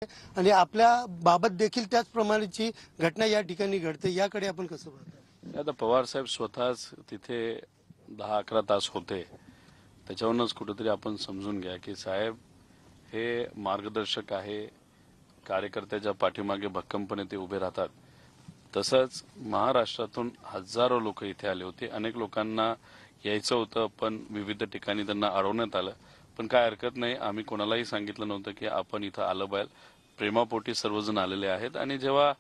आणि आपल्या बाबत देखील त्याच प्रमाणेची घटना या ठिकाणी घडते, याकडे आपण कसं पाहतो? आता पवार साहेब स्वतःच तिथे 10-11 तास होते. त्याच्यावरूनच कुठेतरी आपण समजून घ्या की साहेब हे मार्गदर्शक आहे. कार्यकर्त्याच्या पाठीमागे भक्कमपणे ते उभे राहतात. तसंच महाराष्ट्रातून हजारो लोक इथे आले होते. अनेक लोकांना यायचं होतं, पण विविध ठिकाणी त्यांना अडवण्यात आलं. पण काय हरकत नाही, आम्ही कोणालाही सांगितलं नव्हतं की आपण इथं आलं पाहिजे. प्रेमापोटी सर्वजण आलेले आहेत. आणि जेव्हा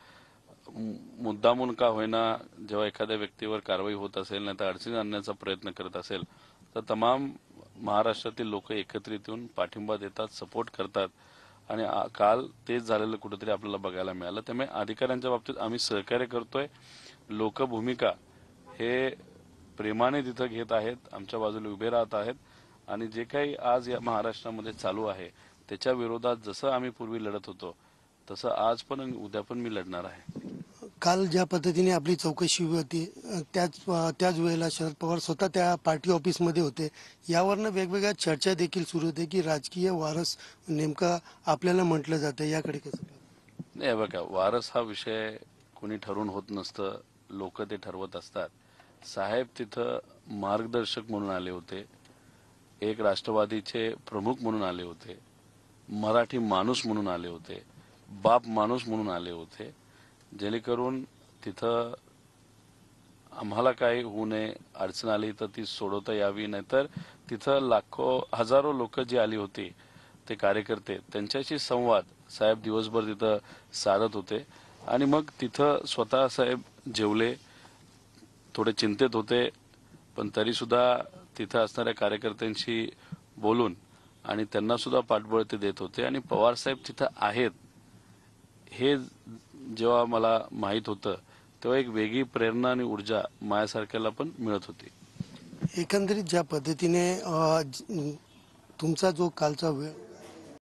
मुद्दामून का होईना, जेव्हा एखाद्या व्यक्तीवर कारवाई होत असेल नाही तर अडचणी आणण्याचा प्रयत्न करत असेल तर तमाम महाराष्ट्रातील लोक एकत्रित येऊन पाठिंबा देतात, सपोर्ट करतात. आणि काल तेच झालेलं कुठेतरी आपल्याला बघायला मिळालं. त्यामुळे अधिकाऱ्यांच्या बाबतीत आम्ही सहकार्य करतोय. लोकभूमिका हे प्रेमाने तिथं घेत आहेत, आमच्या बाजूला उभे राहत आहेत. आणि जे काही आज या महाराष्ट्रामध्ये चालू आहे त्याच्या विरोधात जसं आम्ही पूर्वी लढत होतो तसं आज पण आणि उद्या पण मी लढणार आहे. काल ज्या पद्धतीने आपली चौकशी होती, त्याच वेळेला शरद पवार स्वतः त्या पार्टी ऑफिसमध्ये होते. यावरनं वेगवेगळ्या चर्चा देखील सुरू होते की राजकीय वारस नेमका आपल्याला म्हटलं जातं, याकडे कसं पाहतो? नाही बघा, वारस हा विषय कोणी ठरवून होत नसतं, लोक ते ठरवत असतात. साहेब तिथं मार्गदर्शक म्हणून आले होते, एक राष्ट्रवादीचे प्रमुख म्हणून आले होते, मराठी माणूस म्हणून आले होते, बाप माणूस म्हणून आले होते. जेणेकरून तिथं आम्हाला काही होऊ नये, अडचण आली तर ती सोडवता यावी. नाहीतर तिथं लाखो हजारो लोक जी आली होती ते कार्यकर्ते, त्यांच्याशी संवाद साहेब दिवसभर तिथं साधत होते. आणि मग तिथं स्वतः साहेब जेवले, थोडे चिंतेत होते, पण तरी सुद्धा तिथं असणाऱ्या कार्यकर्त्यांशी बोलून आणि त्यांना सुद्धा पाठबळ ते देत होते. आणि पवार साहेब तिथं आहेत हे जेव्हा मला माहित होतं तेव्हा एक वेगळी प्रेरणा आणि ऊर्जा माझ्यासारख्याला पण मिळत होती. एकंदरीत ज्या पद्धतीने तुमचा जो कालचा वेळ